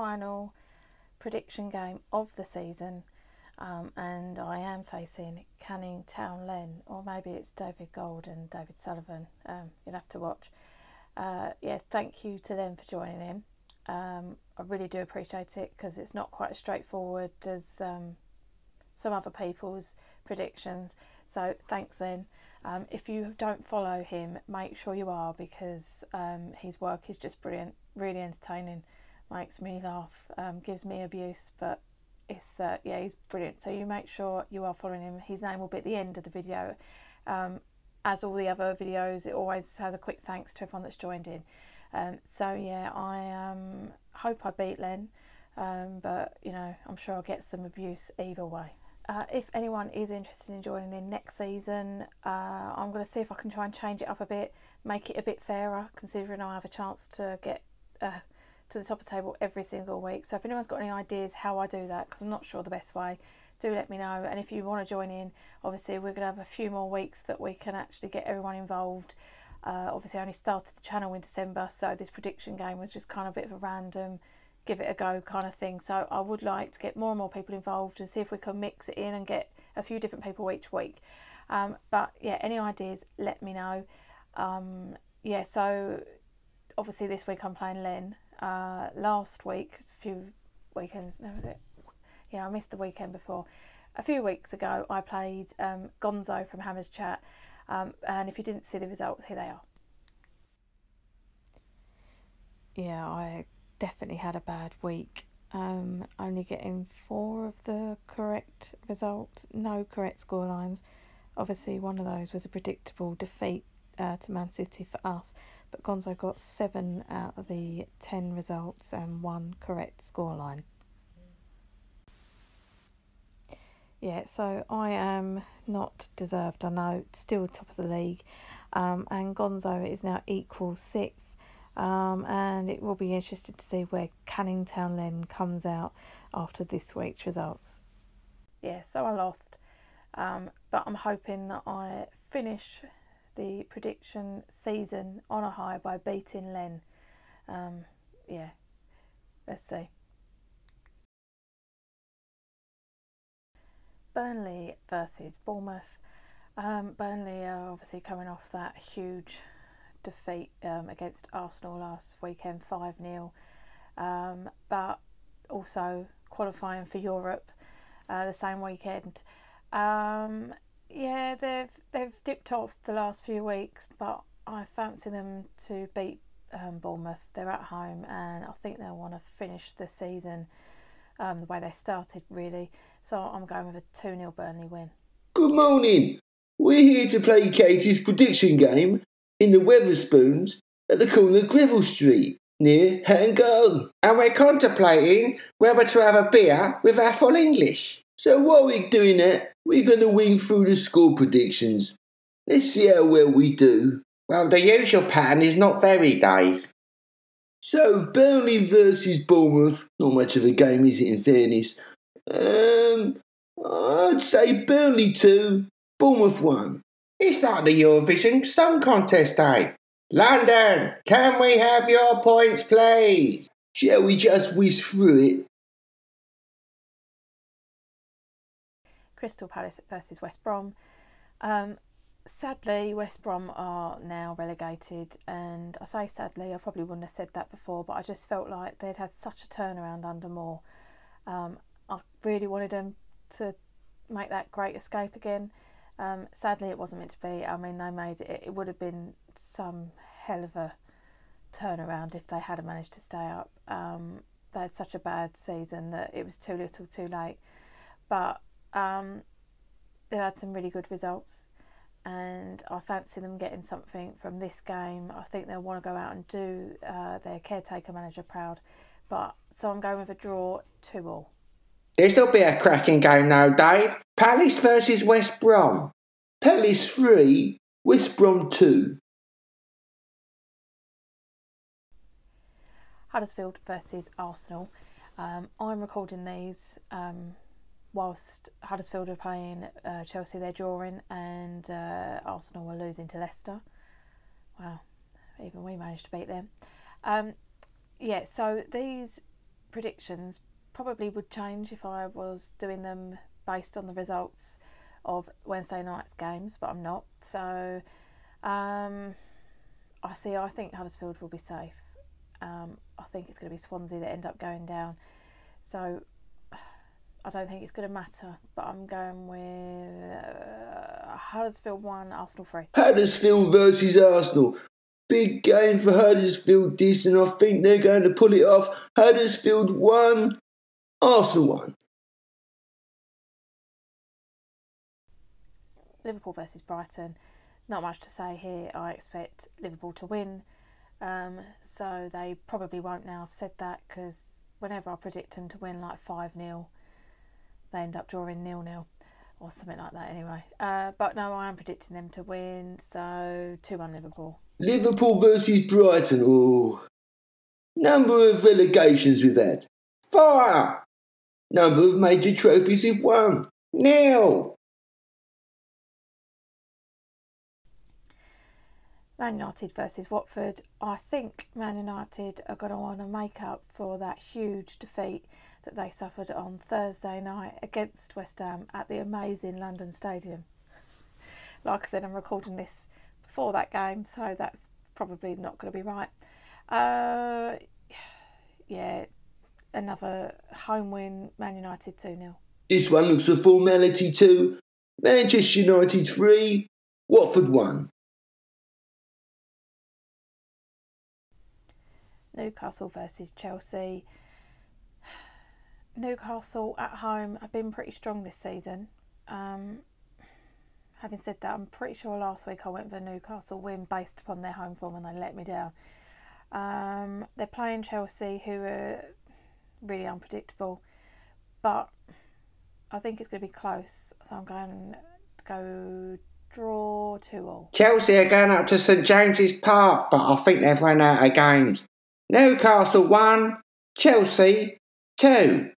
final prediction game of the season, and I am facing Canning Town Len, or maybe it's David Gold and David Sullivan. You'll have to watch. Yeah, thank you to them for joining in. I really do appreciate it, because it's not quite as straightforward as some other people's predictions. So thanks, Len. If you don't follow him, make sure you are, because his work is just brilliant, really entertaining, makes me laugh, gives me abuse, but it's yeah, he's brilliant. So you make sure you are following him. His name will be at the end of the video. As all the other videos, it always has a quick thanks to everyone that's joined in. So yeah, I hope I beat Len, but you know, I'm sure I'll get some abuse either way. If anyone is interested in joining in next season, I'm going to see if I can try and change it up a bit, make it a bit fairer, considering I have a chance to get to the top of the table every single week. So if anyone's got any ideas how I do that, because I'm not sure the best way, do let me know. And if you want to join in, obviously we're going to have a few more weeks that we can actually get everyone involved. Obviously I only started the channel in December, so this prediction game was just kind of a bit of a random, give it a go kind of thing. So I would like to get more and more people involved and see if we can mix it in and get a few different people each week. But yeah, any ideas, let me know. Yeah, so obviously this week I'm playing Len. Last week, a few weekends, no, was it? Yeah, I missed the weekend before. A few weeks ago I played Gonzo from Hammer's Chat, and if you didn't see the results, here they are. Yeah, I definitely had a bad week. Only getting 4 of the correct results, no correct scorelines. Obviously one of those was a predictable defeat to Man City for us, but Gonzo got 7 out of the 10 results and 1 correct scoreline. Yeah, so I am not deserved, I know, still top of the league, and Gonzo is now equal 6th. And it will be interesting to see where Canning Town Len comes out after this week's results. Yeah, so I lost, but I'm hoping that I finish the prediction season on a high by beating Len. Yeah, let's see. Burnley versus Bournemouth. Burnley are obviously coming off that huge defeat against Arsenal last weekend, 5-0, but also qualifying for Europe the same weekend. Yeah, they've dipped off the last few weeks, but I fancy them to beat Bournemouth. They're at home, and I think they'll want to finish the season the way they started, really. So I'm going with a 2-0 Burnley win. Good morning. We're here to play Katie's prediction game in the Weatherspoons at the corner of Greville Street, near Hatton Garden. And we're contemplating whether to have a beer with our full English. So while we're doing that, we're going to wing through the score predictions. Let's see how well we do. Well, the usual pattern is not very, Dave. So, Burnley versus Bournemouth. Not much of a game, is it, in fairness? I'd say Burnley 2, Bournemouth 1. It's like the Eurovision Song Contest, Dave. London, can we have your points, please? Shall we just whiz through it? Crystal Palace versus West Brom. Sadly, West Brom are now relegated, and I say sadly, I probably wouldn't have said that before, but I just felt like they'd had such a turnaround under Moore. I really wanted them to make that great escape again. Sadly, it wasn't meant to be. I mean, they made it. It would have been some hell of a turnaround if they had managed to stay up. They had such a bad season that it was too little, too late. But they had some really good results, and I fancy them getting something from this game. I think they'll want to go out and do their caretaker manager proud. But so I'm going with a draw, 2-2. This'll be a cracking game now, Dave. Palace versus West Brom. Palace 3, West Brom 2. Huddersfield versus Arsenal. I'm recording these whilst Huddersfield are playing Chelsea, they're drawing, and Arsenal are losing to Leicester. Wow, even we managed to beat them. Yeah, so these predictions probably would change if I was doing them based on the results of Wednesday night's games, but I'm not. So I think Huddersfield will be safe. I think it's going to be Swansea that end up going down. So I don't think it's going to matter, but I'm going with Huddersfield 1, Arsenal 3. Huddersfield versus Arsenal. Big game for Huddersfield this, and I think they're going to pull it off. Huddersfield 1, Arsenal 1. Liverpool versus Brighton. Not much to say here. I expect Liverpool to win. So they probably won't now. I've said that because whenever I predict them to win like 5-0, they end up drawing 0-0 or something like that anyway. But no, I am predicting them to win, so 2-1 Liverpool. Liverpool versus Brighton. Oh, number of relegations we've had. 4. Number of major trophies we've won. 0. Man United versus Watford. I think Man United are going to want to make up for that huge defeat that they suffered on Thursday night against West Ham at the amazing London Stadium. Like I said, I'm recording this before that game, so that's probably not going to be right. Yeah, another home win, Man United 2-0. This one looks a formality too. Manchester United 3, Watford 1. Newcastle versus Chelsea. Newcastle at home have been pretty strong this season. Having said that, I'm pretty sure last week I went for a Newcastle win based upon their home form and they let me down. They're playing Chelsea, who are really unpredictable, but I think it's going to be close, so I'm going to go draw 2-2. Chelsea are going up to St James's Park, but I think they've run out of games. Newcastle 1, Chelsea 2.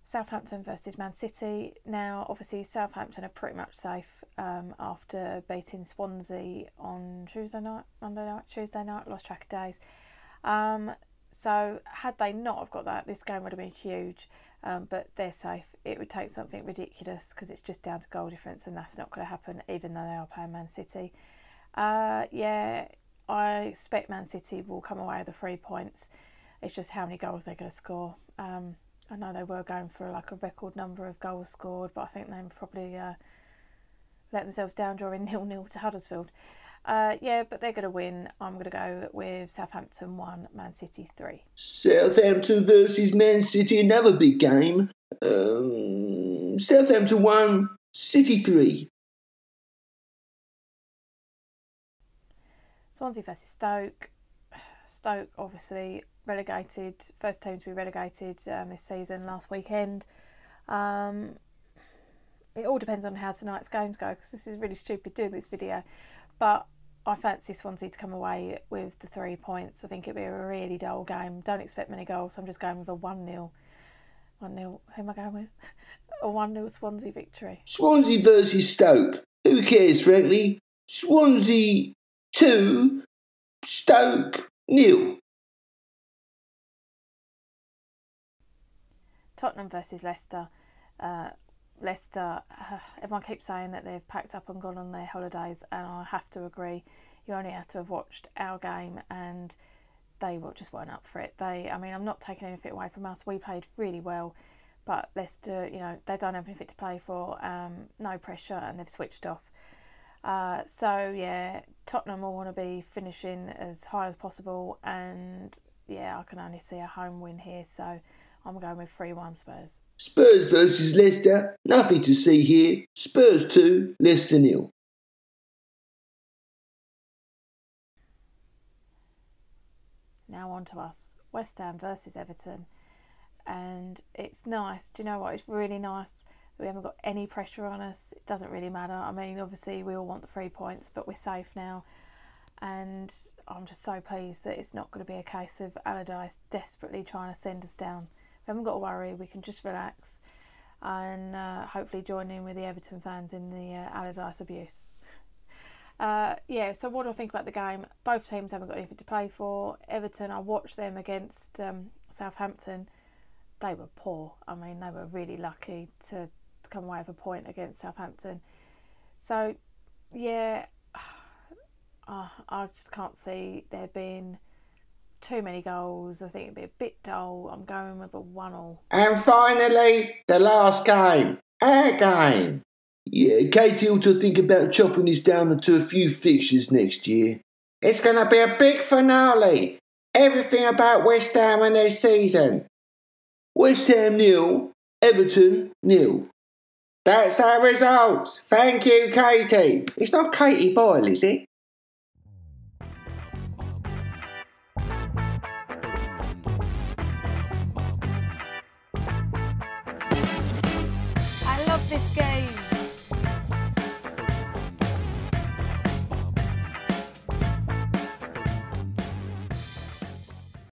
Southampton versus Man City. Now, obviously, Southampton are pretty much safe after beating Swansea on Tuesday night, lost track of days. So, had they not have got that, this game would have been huge. But they're safe. It would take something ridiculous because it's just down to goal difference, and that's not going to happen, even though they are playing Man City. Yeah, I expect Man City will come away with the 3 points. It's just how many goals they're going to score. I know they were going for like a record number of goals scored, but I think they probably let themselves down drawing 0-0 to Huddersfield. Yeah, but they're going to win. I'm going to go with Southampton 1, Man City 3. Southampton versus Man City, another big game. Southampton 1, City 3. Swansea versus Stoke. Stoke obviously relegated, first team to be relegated this season last weekend. It all depends on how tonight's games go, because this is really stupid doing this video, but I fancy Swansea to come away with the 3 points. I think it'll be a really dull game. Don't expect many goals, so I'm just going with a 1-0. 1-0, who am I going with? A 1-0 Swansea victory. Swansea versus Stoke. Who cares, frankly? Swansea 2, Stoke 0. Tottenham versus Leicester. Leicester, everyone keeps saying that they've packed up and gone on their holidays, and I have to agree. You only have to have watched our game, and they just weren't up for it. I mean, I'm not taking anything away from us. We played really well, but Leicester, they don't have anything to play for. No pressure, and they've switched off. So yeah, Tottenham will want to be finishing as high as possible, and yeah, I can only see a home win here, so I'm going with 3-1 Spurs. Spurs versus Leicester, nothing to see here. Spurs 2, Leicester 0. Now on to us. West Ham versus Everton. And it's nice. Do you know what? It's really nice that we haven't got any pressure on us. It doesn't really matter. I mean, obviously we all want the 3 points, but we're safe now. And I'm just so pleased that it's not going to be a case of Allardyce desperately trying to send us down. We haven't got to worry. We can just relax and hopefully join in with the Everton fans in the Allardyce abuse. Yeah, so what do I think about the game? Both teams haven't got anything to play for. Everton, I watched them against Southampton. They were poor. I mean, they were really lucky to come away with a point against Southampton. So, yeah, I just can't see there being too many goals. I think it'd be a bit dull. I'm going with a 1-1. And finally, the last game. Our game. Yeah, Katie ought to think about chopping this down into a few fixtures next year. It's going to be a big finale. Everything about West Ham and their season. West Ham 0, Everton 0. That's our results. Thank you, Katie. It's not Katie Boyle, is it?